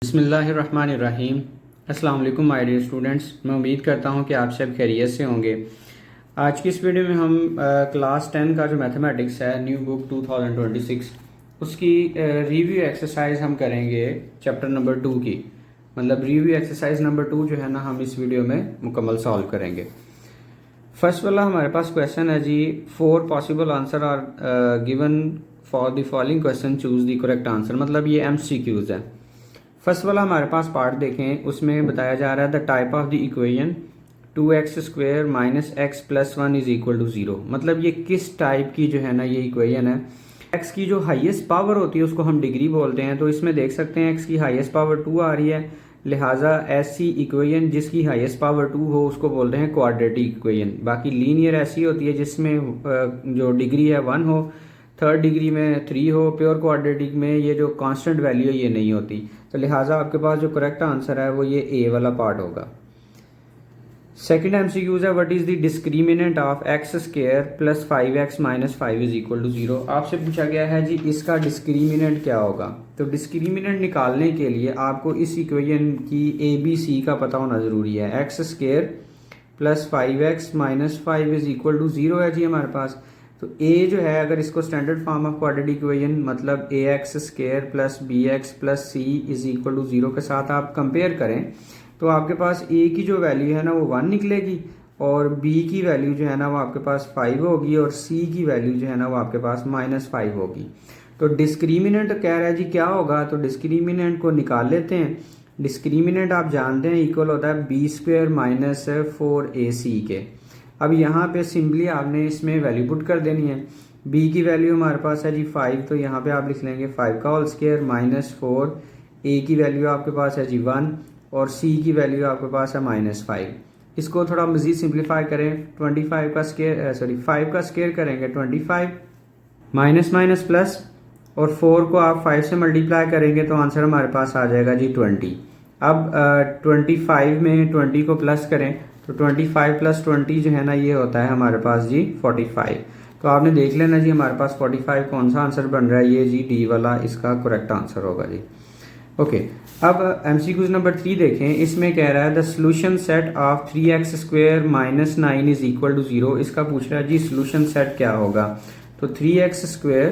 बिस्मिल्लाहिर्रहमानिर्रहीम। अस्सलाम वालेकुम माय डियर स्टूडेंट्स, मैं उम्मीद करता हूँ कि आप सब खैरियत से होंगे। आज की इस वीडियो में हम क्लास 10 का जो मैथमेटिक्स है न्यू बुक 2026 उसकी रिव्यू एक्सरसाइज हम करेंगे चैप्टर नंबर 2 की। मतलब रिव्यू एक्सरसाइज नंबर 2 जो है ना हम इस वीडियो में मुकम्मल सॉल्व करेंगे। फर्स्ट वाला हमारे पास क्वेश्चन है जी, 4 possible answer are given for the following question, choose the correct answer. मतलब ये MCQs है। फर्स्ट वाला हमारे पास पार्ट देखें, उसमें बताया जा रहा है the type of the equation 2x² minus x plus 1 is equal to 0। मतलब ये किस टाइप की जो है ना ये इक्वेशन है। x की जो हाईएस्ट पावर होती है उसको हम डिग्री बोलते हैं। तो इसमें देख सकते हैं x की हाईएस्ट पावर 2 आ रही है, लिहाजा ऐसी इक्वेशन जिसकी हाईएस्ट पावर 2 हो उसको बोलते हैं क्वाड्रेटिक इक्वेशन। बाकी लीनियर ऐसी होती है जिसमें जो डिग्री है 1 हो, थर्ड डिग्री में 3 हो, प्योर क्वाड्रेटिक में ये जो कांस्टेंट वैल्यू है ये नहीं होती। तो लिहाजा आपके पास जो करेक्ट आंसर है वो ये ए वाला पार्ट होगा। सेकंड MCQ है, what is the discriminant of x² plus 5x minus 5 is equal to 0। आपसे पूछा गया है जी इसका डिस्क्रिमिनेंट क्या होगा। तो डिस्क्रिमिनेंट निकालने के लिए आपको इस इक्वेशन की ABC का पता होना जरूरी है। x² plus 5x minus 5 is equal to 0 है जी हमारे पास। तो a जो है अगर इसको standard form of quadratic equation मतलब ax² plus bx plus c is equal to 0 के साथ आप कंपेयर करें तो आपके पास a की जो वैल्यू है ना वो 1 निकलेगी और b की वैल्यू जो है ना वो आपके पास 5 होगी और c की वैल्यू जो है ना वो आपके पास -5 होगी। तो डिस्क्रिमिनेंट कह रहा है जी क्या होगा, तो डिस्क्रिमिनेंट को निकाल लेते हैं। डिस्क्रिमिनेंट आप जानते हैं इक्वल होता है b² माइनस 4ac के। अब यहाँ पे सिंपली आपने इसमें वैल्यू पुट कर देनी है। b की वैल्यू हमारे पास है जी 5, तो यहाँ पे आप लिख लेंगे 5 का होल स्क्वायर माइनस 4। a की वैल्यू आपके पास है जी 1 और c की वैल्यू आपके पास है -5। इसको थोड़ा मजीद सिंप्लीफाई करें, 25 का स्क्वायर 5 का स्क्वायर करेंगे 25 माइनस माइनस प्लस और 4 को आप 5 से मल्टीप्लाई करेंगे तो आंसर हमारे पास आ जाएगा जी 20। अब 25 में 20 को प्लस करें तो 25 प्लस 20 जो है ना ये होता है हमारे पास जी 45। तो आपने देख लेना जी हमारे पास 45 कौन सा आंसर बन रहा है, ये जी डी वाला इसका करेक्ट आंसर होगा जी। ओके, अब MCQ नंबर 3 देखें। इसमें कह रहा है the solution set of 3x² minus 9 is equal to 0। इसका पूछ रहा है जी सोल्यूशन सेट क्या होगा। तो 3x²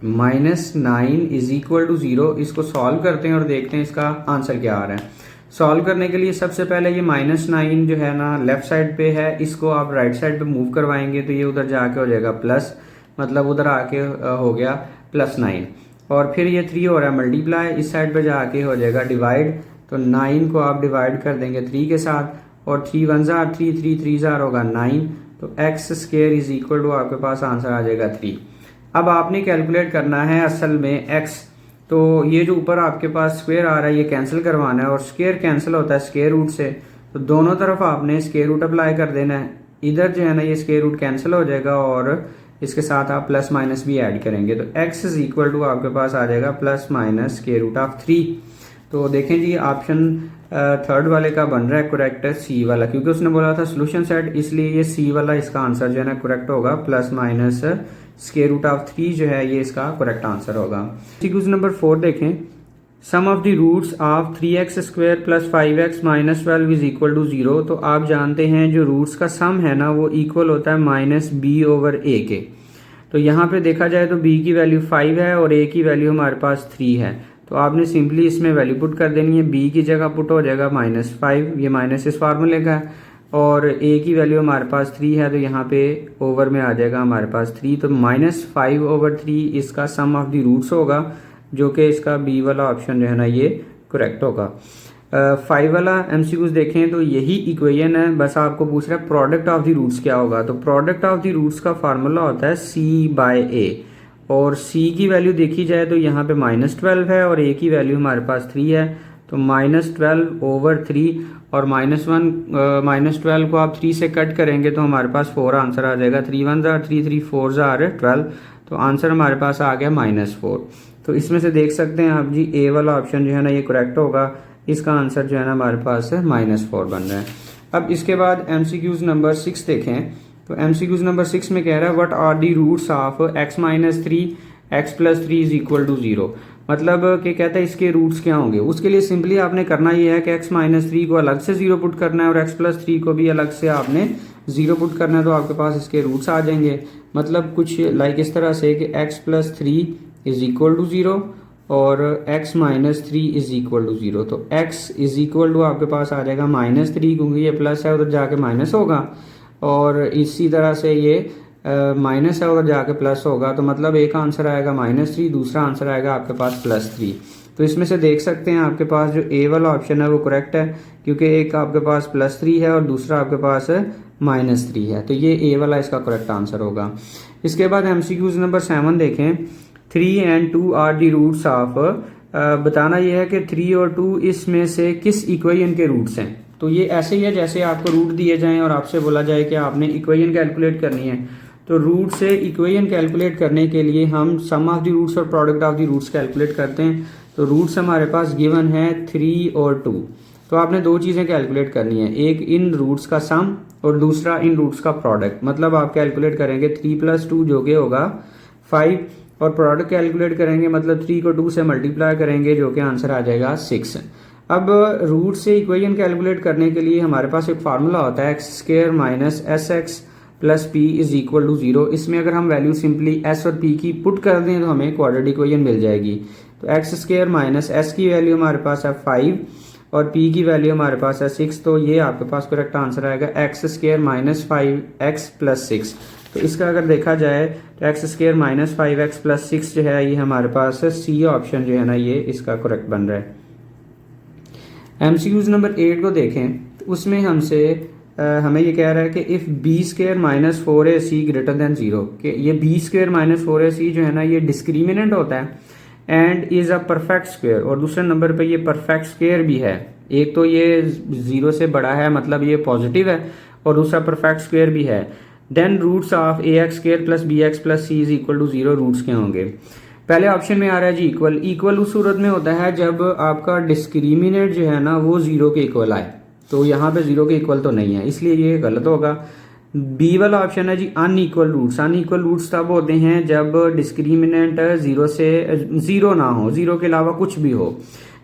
minus 9 is equal to 0, इसको सॉल्व करते हैं और देखते हैं इसका आंसर क्या आ रहा है। सॉल्व करने के लिए सबसे पहले ये -9 जो है ना लेफ्ट साइड पे है, इसको आप राइट साइड पे मूव करवाएंगे तो ये उधर जाके हो जाएगा प्लस, मतलब उधर आके हो गया +9। और फिर ये 3 हो रहा है मल्टीप्लाई, इस साइड पे जाके हो जाएगा डिवाइड। तो 9 को आप डिवाइड कर देंगे 3 के साथ और 3 1 जार 3 3 3 जार होगा 9। तो x² इज इक्वल टू आपके पास आंसर आ जाएगा 3। अब आपने कैलकुलेट करना है असल में x, तो ये जो ऊपर आपके पास स्क्वायर आ रहा है ये कैंसिल करवाना है और स्क्वायर कैंसिल होता है स्क्वायर रूट से। तो दोनों तरफ आपने स्क्वायर रूट अप्लाई कर देना है। इधर जो है ना ये स्क्वायर रूट कैंसिल हो जाएगा और इसके साथ आप प्लस माइनस भी ऐड करेंगे तो x इज इक्वल टू आपके पास आ जाएगा plus minus square root of 3। तो देखें जी ऑप्शन थर्ड वाले का बन रहा है करेक्ट है सी वाला, क्योंकि उसने बोला था सोल्यूशन सेट, इसलिए ये सी वाला इसका आंसर जो है ना करेक्ट होगा। Plus minus square root of 3 जो है ये इसका करेक्ट आंसर होगा। MCQ नंबर 4 देखें। Sum of the roots of 3x² plus 5x minus 12 is equal to 0। तो आप जानते हैं जो रूट्स का सम है ना वो इक्वल होता है -b/a के। तो यहाँ पे देखा जाए तो b की वैल्यू 5 है और a की वैल्यू हमारे पास 3 है। तो आपने सिंपली इसमें वैल्यू पुट कर देनी है। b की जगह पुट हो जाएगा -5, ये माइनस इस फार्मूले का है, और a की वैल्यू हमारे पास 3 है तो यहाँ पे ओवर में आ जाएगा हमारे पास 3। तो -5/3 इसका सम ऑफ द रूट्स होगा, जो कि इसका बी वाला ऑप्शन जो है ना ये करेक्ट होगा। 5 वाला MCQ देखें तो यही इक्वेशन है, बस आपको पूछ रहा है प्रोडक्ट ऑफ द रूट्स क्या होगा। तो प्रोडक्ट ऑफ द रूट्स का फार्मूला होता है c/a, और c की वैल्यू देखी जाए तो यहाँ पे -12 है और a की वैल्यू हमारे पास 3 है। तो -12/3 और -12 को आप 3 से कट करेंगे तो हमारे पास 4 आंसर आ जाएगा। 3 1 जार 3 3 4 जार 12, तो आंसर हमारे पास आ गया -4। तो इसमें से देख सकते हैं आप जी ए वाला ऑप्शन जो है ना ये करेक्ट होगा। इसका आंसर जो है ना हमारे पास -4 बन रहा है। अब इसके बाद MCQ नंबर 6 देखें। तो MCQ नंबर 6 में कह रहा है what are the roots of x - 3 x + 3 is equal to 0। मतलब कि कहता है इसके रूट्स क्या होंगे। उसके लिए सिंपली आपने करना ये है कि x-3 को अलग से 0 पुट करना है और x+3 को भी अलग से आपने 0 पुट करना है, तो आपके पास इसके रूट्स आ जाएंगे। मतलब कुछ लाइक इस तरह से कि x+3 इज इक्वल टू 0 और x-3 इज इक्वल टू 0। तो x इज इक्वल टू आपके पास आ जाएगा -3, क्योंकि ये प्लस है उधर जाके माइनस होगा, और इसी तरह से ये माइनस है उधर जाके प्लस होगा। तो मतलब एक आंसर आएगा -3, दूसरा आंसर आएगा आपके पास +3। तो इसमें से देख सकते हैं आपके पास जो ए वाला ऑप्शन है वो करेक्ट है, क्योंकि एक आपके पास +3 है और दूसरा आपके पास -3 है। तो ये ए वाला इसका करेक्ट आंसर होगा। इसके बाद MCQs नंबर 7 देखें। 3 and 2 are the roots of, बताना यह है कि 3 और 2 इसमें से किस इक्वेशन के रूट्स हैं। तो ये ऐसे ही है जैसे आपको रूट दिए जाएं और आपसे बोला जाए कि आपने इक्वेशन कैलकुलेट करनी है। तो रूट से इक्वेशन कैलकुलेट करने के लिए हम सम ऑफ द रूट्स और product of the roots calculate करते हैं। तो रूट्स हमारे पास गिवन है 3 और 2। तो आपने दो चीज़ें कैलकुलेट करनी है, एक इन रूट्स का सम और दूसरा इन रूट्स का प्रोडक्ट। मतलब आप कैलकुलेट करेंगे 3 + 2 जो कि होगा 5, और प्रोडक्ट कैलकुलेट करेंगे मतलब 3 को 2 से मल्टीप्लाई करेंगे जो कि आंसर आ जाएगा 6। अब रूट से इक्वेशन कैलकुलेट करने के लिए हमारे पास एक फार्मूला होता है x² - sx + p is equal to 0। इसमें अगर हम वैल्यू सिंपली s और p की पुट कर दें तो हमें क्वाड्रेटिक इक्वेशन मिल जाएगी। तो x² - s की वैल्यू हमारे पास है 5 और p की वैल्यू हमारे पास है 6। तो ये आपके पास करेक्ट आंसर आएगा x² - 5x + 6। तो इसका अगर देखा जाए तो x² - 5x + 6 जो है ये हमारे पास सी ऑप्शन जो है ना ये इसका करेक्ट बन रहा है। MCQs नंबर 8 को देखें तो उसमें हमें ये कह रहा है कि if b² - 4ac greater than 0, कि ये b² - 4ac जो है ना ये डिस्क्रिमिनेंट होता है and is a perfect square, और दूसरे नंबर पे ये परफेक्ट स्क्वायर भी है। एक तो ये 0 से बड़ा है मतलब ये पॉजिटिव है, और दूसरा परफेक्ट स्क्वायर भी है। Then roots of ax² + bx + c is equal to 0 roots क्या होंगे। पहले ऑप्शन में आ रहा है जी इक्वल। इक्वल उस सूरत में होता है जब आपका डिस्क्रिमिनेट जो है ना वो 0 के इक्वल आए। तो यहाँ पे 0 के इक्वल तो नहीं है, इसलिए ये गलत होगा। बी वाला ऑप्शन है जी अनइक्वल रूट्स। अनइक्वल रूट्स तब होते हैं जब डिस्क्रिमिनेंट 0 ना हो, 0 के अलावा कुछ भी हो।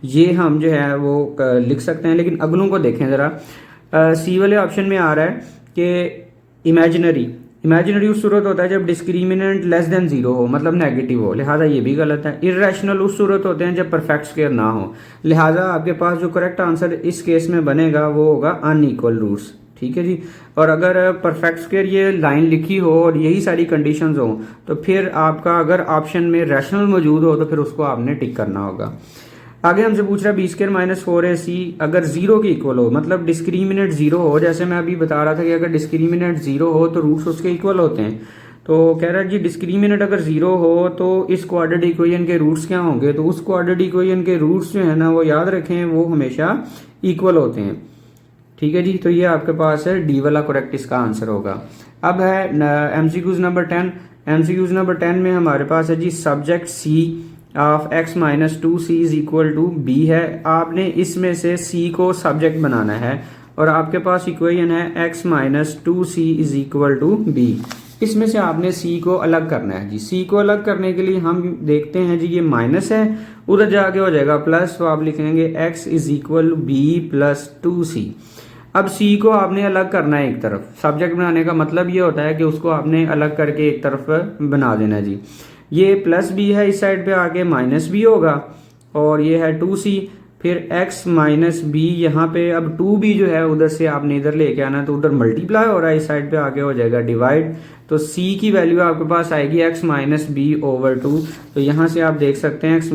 ये हम जो है वो लिख सकते हैं, लेकिन अगलों को देखें ज़रा। सी वाले ऑप्शन में आ रहा है कि इमेजिनरी उस सूरत होता है जब डिस्क्रिमिनेंट लेस देन 0 हो, मतलब नेगेटिव हो, लिहाजा ये भी गलत है। इर्रेशनल उस सूरत होते हैं जब परफेक्ट स्क्वायर ना हो, लिहाजा आपके पास जो करेक्ट आंसर इस केस में बनेगा वो होगा अनइक्वल रूट्स। ठीक है जी। और अगर परफेक्ट स्क्वायर ये लाइन लिखी हो और यही सारी कंडीशंस हो तो फिर आपका अगर ऑप्शन में रैशनल मौजूद हो तो फिर उसको आपने टिक करना होगा। आगे हमसे पूछ रहा है b² - 4ac अगर 0 के इक्वल हो, मतलब डिस्क्रिमिनेट 0 हो। जैसे मैं अभी बता रहा था कि अगर डिस्क्रिमिनेट 0 हो तो रूट्स उसके इक्वल होते हैं। तो कह रहा है जी डिस्क्रिमिनेट अगर 0 हो तो इस क्वाड्रेटिक इक्वेशन के रूट्स क्या होंगे। तो उस क्वाड्रेटिक इक्वेशन के रूट्स जो है ना वो याद रखें वो हमेशा इक्वल होते हैं। ठीक है जी। तो ये आपके पास है डी वाला करेक्ट इसका आंसर होगा। अब है MCQs नंबर 10। MCQs नंबर 10 में हमारे पास है जी subject C of x - 2c is equal to b है। आपने इसमें से c को सब्जेक्ट बनाना है और आपके पास इक्वेशन है x - 2c is equal to b। इसमें से आपने c को अलग करना है जी। c को अलग करने के लिए हम देखते हैं जी ये माइनस है, उधर जाके हो जाएगा प्लस, तो आप लिखेंगे x is equal to b + 2c। अब c को आपने अलग करना है एक तरफ। सब्जेक्ट बनाने का मतलब ये होता है कि उसको आपने अलग करके एक तरफ बना देना जी। ये प्लस b है, इस साइड पे आके माइनस b होगा, और ये है 2c, फिर x - b यहाँ पे। अब 2b जो है उधर से आपने इधर लेके आना, तो उधर मल्टीप्लाई हो रहा है, इस साइड पे आके हो जाएगा डिवाइड। तो c की वैल्यू आपके पास आएगी x - b/2। तो यहाँ से आप देख सकते हैं x -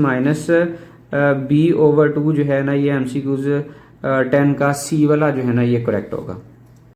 b/2 जो है ना ये MCQs 10 का C वाला जो है ना ये करेक्ट होगा।